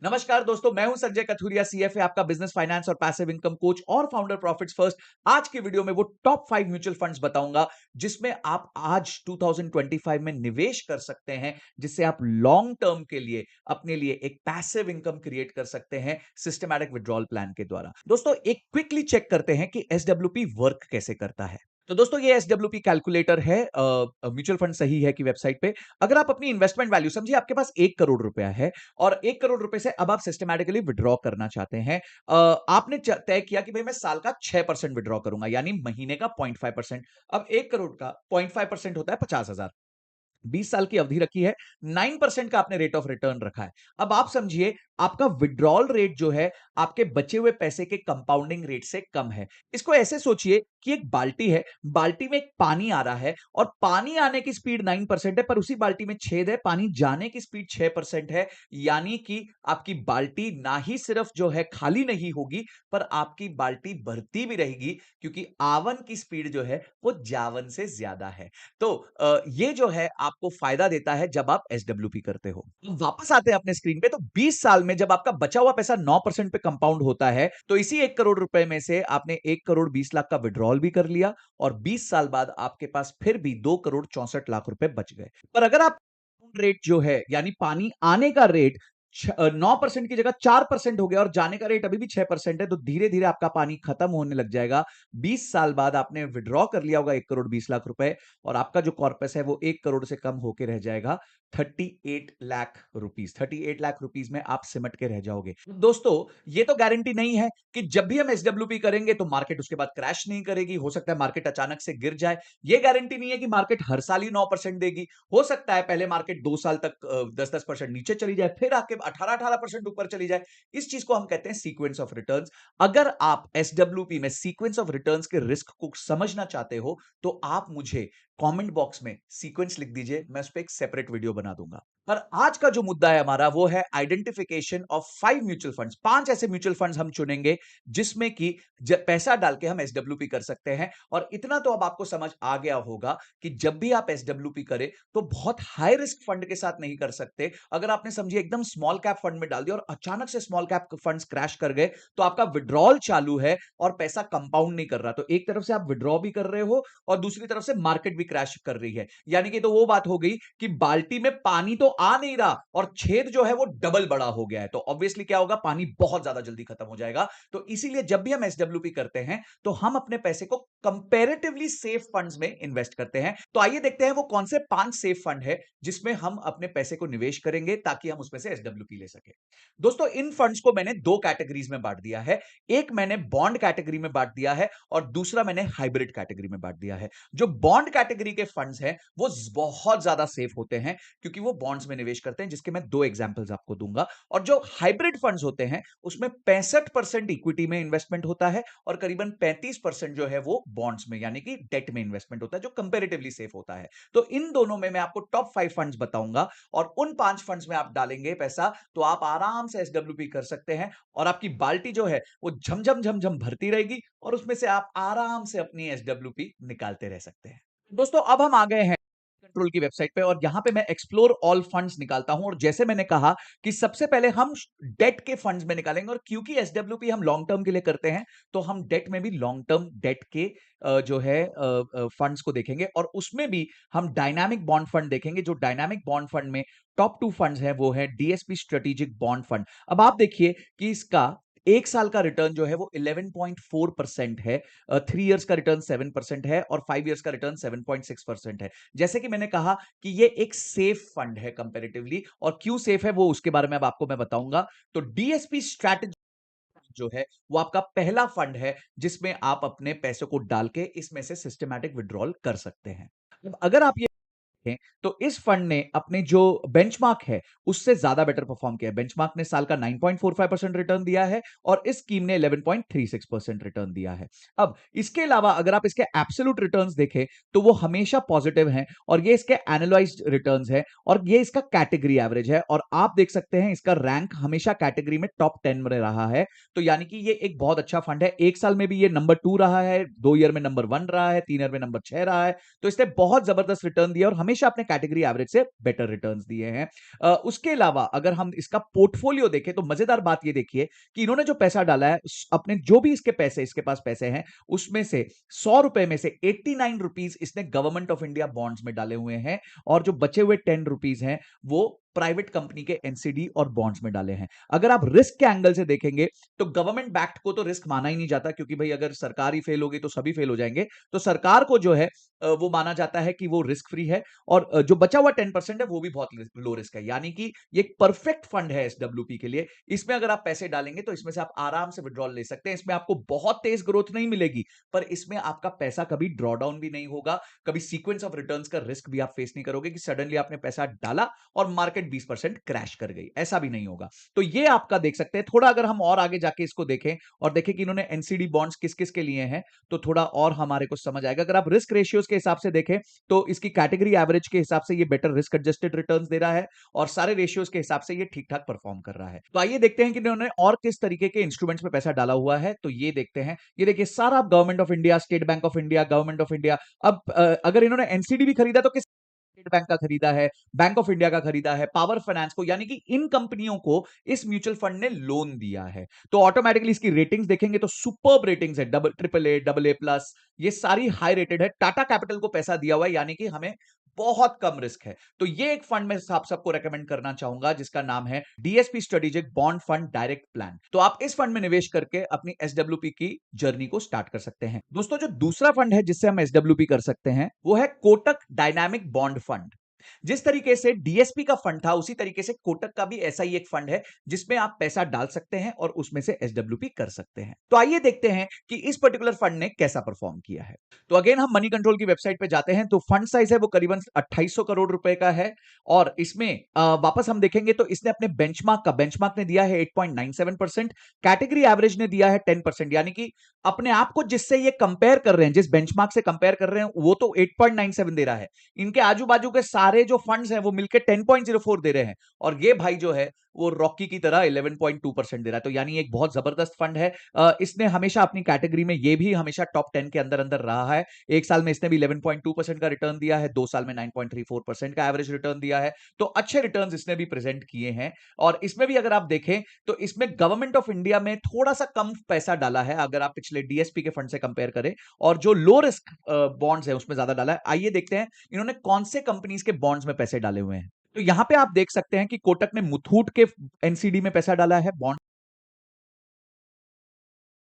नमस्कार दोस्तों, मैं हूं संजय कथुरिया, सीएफए, आपका बिजनेस फाइनेंस और पैसिव इनकम कोच और फाउंडर प्रॉफिट्स फर्स्ट। आज की वीडियो में वो टॉप 5 म्यूचुअल फंड्स बताऊंगा जिसमें आप आज 2025 में निवेश कर सकते हैं, जिससे आप लॉन्ग टर्म के लिए अपने लिए एक पैसिव इनकम क्रिएट कर सकते हैं सिस्टमैटिक विड्रॉल प्लान के द्वारा। दोस्तों, एक क्विकली चेक करते हैं कि एसडब्ल्यूपी वर्क कैसे करता है। तो दोस्तों, ये एसडब्ल्यूपी कैलकुलेटर है म्यूचुअल फंड सही है की वेबसाइट पे। अगर आप अपनी इन्वेस्टमेंट वैल्यू, समझिए आपके पास 1 करोड़ रुपया है और 1 करोड़ रुपए से अब आप सिस्टमैटिकली विड्रॉ करना चाहते हैं। आपने तय किया कि भाई मैं साल का 6% विड्रॉ करूंगा, यानी महीने का 0.5%। अब 1 करोड़ का 0.5% होता है 50,000। 20 साल की अवधि रखी है, 9% का आपने रेट ऑफ रिटर्न रखा है। अब आप समझिए आपका विड्रॉल रेट जो है आपके बचे हुए पैसे के कंपाउंडिंग रेट से कम है। इसको ऐसे सोचिए कि एक बाल्टी है, बाल्टी में एक पानी आ रहा है और पानी आने की स्पीड 9% है, पर उसी बाल्टी में छेद है, पानी जाने की स्पीड 6% है। यानी कि आपकी बाल्टी ना ही सिर्फ जो है खाली नहीं होगी, पर आपकी बाल्टी भरती भी रहेगी, क्योंकि आवन की स्पीड जो है वो जावन से ज्यादा है। तो ये जो है आपको फायदा देता है जब आप एसडब्ल्यूपी करते हो। वापस आते हैं अपने स्क्रीन पे। तो 20 साल में जब आपका बचा हुआ पैसा 9% पे कंपाउंड होता है, तो इसी 1 करोड़ रुपए में से आपने 1 करोड़ 20 लाख का विड्रॉल भी कर लिया और 20 साल बाद आपके पास फिर भी 2 करोड़ 64 लाख रुपए बच गए। पर अगर आप रेट जो है, यानी पानी आने का रेट 9% की जगह 4% हो गया और जाने का रेट अभी भी 6% है, तो धीरे धीरे आपका पानी खत्म होने लग जाएगा। 20 साल बाद आपने विड्रॉ कर लिया होगा 1 करोड़ 20 लाख रुपए और आपका जो कॉर्पस है वो 1 करोड़ से कम होकर रह जाएगा 38 लाख रुपीज। 38 लाख रुपीज में आप सिमट के रह जाओगे। दोस्तों, ये तो गारंटी नहीं है कि जब भी हम एसडब्ल्यूपी करेंगे तो मार्केट उसके बाद क्रैश नहीं करेगी। हो सकता है मार्केट अचानक से गिर जाए। ये गारंटी नहीं है कि मार्केट हर साल ही 9% देगी। हो सकता है पहले मार्केट 2 साल तक 10-10% नीचे चली जाए, फिर आके 18-18% ऊपर चली जाए। इस चीज को हम कहते हैं सीक्वेंस ऑफ रिटर्न्स। अगर आप एसडब्ल्यूपी में सीक्वेंस ऑफ रिटर्न्स के रिस्क को समझना चाहते हो, तो आप मुझे कमेंट बॉक्स में सीक्वेंस लिख दीजिए, मैं उस पर एक सेपरेट वीडियो बना दूंगा। पर आज का जो मुद्दा है हमारा, वो है आइडेंटिफिकेशन ऑफ 5 म्यूचुअल फंड्स। 5 ऐसे म्यूचुअल फंड्स हम चुनेंगे जिसमें कि पैसा डाल के हम एसडब्ल्यूपी कर सकते हैं। और इतना तो अब आपको समझ आ गया होगा कि जब भी आप एसडब्ल्यूपी करें तो बहुत हाई रिस्क फंड के साथ नहीं कर सकते। अगर आपने समझिए एकदम स्मॉल कैप फंड में डाल दिया और अचानक से स्मॉल कैप फंड्स क्रैश कर गए, तो आपका विड्रॉल चालू है और पैसा कंपाउंड नहीं कर रहा। तो एक तरफ से आप विड्रॉ भी कर रहे हो और दूसरी तरफ से मार्केट भी क्रैश कर रही है। यानी कि तो वो बात हो गई कि बाल्टी में पानी तो आ नहीं रहा और छेद जो है वो डबल बड़ा हो गया है। तो ऑब्वियसली क्या होगा, पानी बहुत ज्यादा जल्दी खत्म हो जाएगा। तो इसीलिए जब भी हम एसडब्ल्यूपी करते हैं तो हम अपने पैसे को कंपैरेटिवली सेफ फंड्स में इन्वेस्ट करते हैं। तो आइए देखते हैं वो कौन से 5 सेफ फंड है जिसमें हम अपने पैसे को निवेश करेंगे ताकि हम उसमें से एसडब्ल्यूपी ले सके। दोस्तों, इन फंड्स को मैंने 2 कैटेगरीज में बांट दिया है। एक मैंने बॉन्ड कैटेगरी में बांट दिया है और दूसरा मैंने हाइब्रिड कैटेगरी में बांट दिया है। जो बॉन्ड कैटेगरी के फंड्स हैं वो बहुत ज्यादा सेफ होते हैं, क्योंकि वो बॉन्ड्स में निवेश करते हैं, जिसके मैं 2 एग्जांपल्स आपको दूंगा। और जो हाइब्रिड फंड्स होते हैं उसमें 65% इक्विटी में इन्वेस्टमेंट होता है और करीबन 35% जो है वो बॉन्ड्स में, यानी कि डेट में इन्वेस्टमेंट होता है, जो कंपैरेटिवली सेफ होता है। तो इन दोनों में मैं आपको टॉप 5 फंड्स बताऊंगा और उन 5 फंड्स में आप डालेंगे पैसा तो आप आराम से एसडब्ल्यूपी कर सकते हैं और आपकी बाल्टी जो है वो झमझम झमझम भरती रहेगी और उसमें से आप आराम से अपनी एसडब्ल्यूपी निकालते रह सकते हैं। दोस्तों, अब हम आ गए हैं कंट्रोल की वेबसाइट पे और यहां पे मैं एक्सप्लोर ऑल फंड्स निकालता हूं। और जैसे मैंने कहा कि सबसे पहले हम डेट के फंड्स में निकालेंगे, और क्योंकि एसडब्ल्यूपी हम लॉन्ग टर्म के लिए करते हैं तो हम डेट में भी लॉन्ग टर्म डेट के जो है फंड्स को देखेंगे और उसमें भी हम डायनामिक बॉन्ड फंड देखेंगे। जो डायनामिक बॉन्ड फंड में टॉप 2 फंड्स हैं वो है डीएसपी स्ट्रेटेजिक बॉन्ड फंड। अब आप देखिए कि इसका 1 साल का रिटर्न जो है वो 11.4% है, 3 इयर्स का रिटर्न 7% है और 5 इयर्स का रिटर्न 7.6% है। जैसे कि मैंने कहा कि ये एक सेफ फंड है कंपैरेटिवली, और क्यों सेफ है वो उसके बारे में अब आपको मैं बताऊंगा। तो डीएसपी स्ट्रैटेजी जो है वो आपका पहला फंड है जिसमें आप अपने पैसों को डाल के इसमें से सिस्टमैटिक विड्रॉल कर सकते हैं। अब अगर आप ये देखें, तो इस फंड ने अपने जो बेंचमार्क है उससे ज्यादा बेटर परफॉर्म किया है। बेंचमार्क ने साल का 9.45% रिटर्न दिया है और इस स्कीम ने 11.36% रिटर्न दिया है। अब इसके अलावा अगर आप इसके एब्सोल्यूट रिटर्न्स देखें तो वो हमेशा पॉजिटिव हैं और ये इसके एनालाइज्ड रिटर्न्स है और ये इसका कैटेगरी एवरेज है। और आप देख सकते हैं इसका रैंक हमेशा कैटेगरी में टॉप 10 में रहा है। तो यानी कि ये एक बहुत अच्छा फंड है। 1 साल में भी ये नंबर 2 रहा है, 2 ईयर में नंबर 1 रहा है, 3 ईयर में नंबर 6 रहा है। तो इसने बहुत जबरदस्त रिटर्न दिया और हमें हमेशा अपने कैटेगरी एवरेज से बेटर रिटर्न्स दिए हैं। उसके अलावा अगर हम इसका पोर्टफोलियो देखें तो मजेदार बात ये देखिए कि इन्होंने जो पैसा डाला है अपने जो भी इसके पास पैसे हैं उसमें से 100 रुपए में से 89 रुपीज इसने गवर्नमेंट ऑफ इंडिया बॉन्ड्स में डाले हुए हैं और जो बचे हुए 10 रुपीज हैं वो प्राइवेट कंपनी के एनसीडी और बॉन्ड्स में डाले हैं। अगर आप रिस्क के एंगल से देखेंगे तो गवर्नमेंट बैक्ड को तो रिस्क माना ही नहीं जाता, क्योंकि भाई अगर सरकार ही फेल होगी तो सभी फेल हो जाएंगे। तो सरकार को जो है वो माना जाता है कि वो रिस्क फ्री है, और जो बचा हुआ 10% है वो भी बहुत लो रिस्क है। यानी कि ये एक परफेक्ट फंड है एसडब्ल्यूपी के लिए। इसमें अगर आप पैसे डालेंगे तो इसमें से आप आराम से विड्रॉल ले सकते हैं। इसमें आपको बहुत तेज ग्रोथ नहीं मिलेगी, पर इसमें आपका पैसा कभी ड्रॉ डाउन भी नहीं होगा, कभी सीक्वेंस ऑफ रिटर्न्स का रिस्क भी आप फेस नहीं करोगे कि सडनली आपने पैसा डाला और मार्केट 20% क्रैश कर गई, ऐसा भी नहीं होगा। तो ये आपका देख सकते हैं। थोड़ा अगर हम और आगे जाके इसको देखें और देखें कि इन्होंने एनसीडी बॉन्ड्स किस किस के लिए हैं, तो थोड़ा और हमारे को समझ आएगा। अगर आप रिस्क रेशियोज के हिसाब से देखें तो इसकी कैटेगरी एवरेज के हिसाब से ये बेटर रिस्क एडजस्टेड रिटर्न्स दे रहा है, और सारे रेशियोज के हिसाब से ये ठीक ठाक परफॉर्म कर रहा है। तो आइए देखते हैं कि इन्होंने और किस तरीके के इंस्ट्रूमेंट्स में पैसा डाला हुआ है। तो ये देखते हैं, ये देखिए सारा government of India, state bank of India, government of India. अब अगर इन्होंने एनसीडी भी खरीदा तो किस स्टेट बैंक का खरीदा है, बैंक ऑफ इंडिया का खरीदा है, पावर फाइनेंस को, यानी कि इन कंपनियों को इस म्यूचुअल फंड ने लोन दिया है। तो ऑटोमेटिकली इसकी रेटिंग्स देखेंगे तो सुपर्ब रेटिंग्स है, double triple A, double A plus, ये सारी हाई रेटेड है। टाटा कैपिटल को पैसा दिया हुआ है, यानी कि हमें बहुत कम रिस्क है। तो ये एक फंड मैं आप सबको रेकमेंड करना चाहूंगा जिसका नाम है DSP strategic bond fund direct plan. तो आप इस फंड में निवेश करके अपनी एसडब्ल्यूपी की जर्नी को स्टार्ट कर सकते हैं। दोस्तों, जो दूसरा फंड है जिससे हम एसडब्ल्यूपी कर सकते हैं वो है कोटक डायनामिक बॉन्ड फंड। जिस तरीके से डीएसपी का फंड था उसी तरीके से कोटक का भी ऐसा ही एक फंड है जिसमें आप पैसा डाल सकते हैं और उसमें से एसडब्ल्यूपी कर सकते हैं। तो आइए देखते हैं कि इस पर्टिकुलर फंड ने कैसा परफॉर्म किया है। तो अगेन हम मनी कंट्रोल की वेबसाइट पे जाते हैं, तो फंड साइज है वो करीबन 2800 करोड़ रुपए का है। और इसमें वापस हम देखेंगे तो इसने अपने बेंचमार्क ने दिया है 8.97%, कैटेगरी एवरेज ने दिया है 10%, यानी कि अपने आप को जिससे ये कंपेयर कर रहे हैं, जिस बेंचमार्क से कंपेयर कर रहे हैं, वो तो 8.97 दे रहा है। इनके आजू बाजू के सारे जो फंड्स हैं वो मिलकर 10.04 दे रहे हैं, और ये भाई जो है वो रॉकी की तरह 11.2% दे रहा है। तो यानी एक बहुत जबरदस्त फंड है। इसने हमेशा अपनी कैटेगरी में ये भी हमेशा टॉप 10 के अंदर अंदर रहा है। एक साल में इसने भी 11.2% का रिटर्न दिया है, 2 साल में 9.34% का एवरेज रिटर्न दिया है। तो अच्छे रिटर्न इसने भी प्रेजेंट किए हैं। और इसमें भी अगर आप देखें तो इसमें गवर्नमेंट ऑफ इंडिया में थोड़ा सा कम पैसा डाला है अगर आप पिछले डीएसपी के फंड से कंपेयर करें, और जो लो रिस्क बॉन्ड्स है उसमें ज्यादा डाला है। आइए देखते हैं इन्होंने कौन से कंपनीज के बॉन्ड्स में पैसे डाले हुए हैं। तो यहां पे आप देख सकते हैं कि कोटक ने मुथूट के एनसीडी में पैसा डाला है, बॉन्ड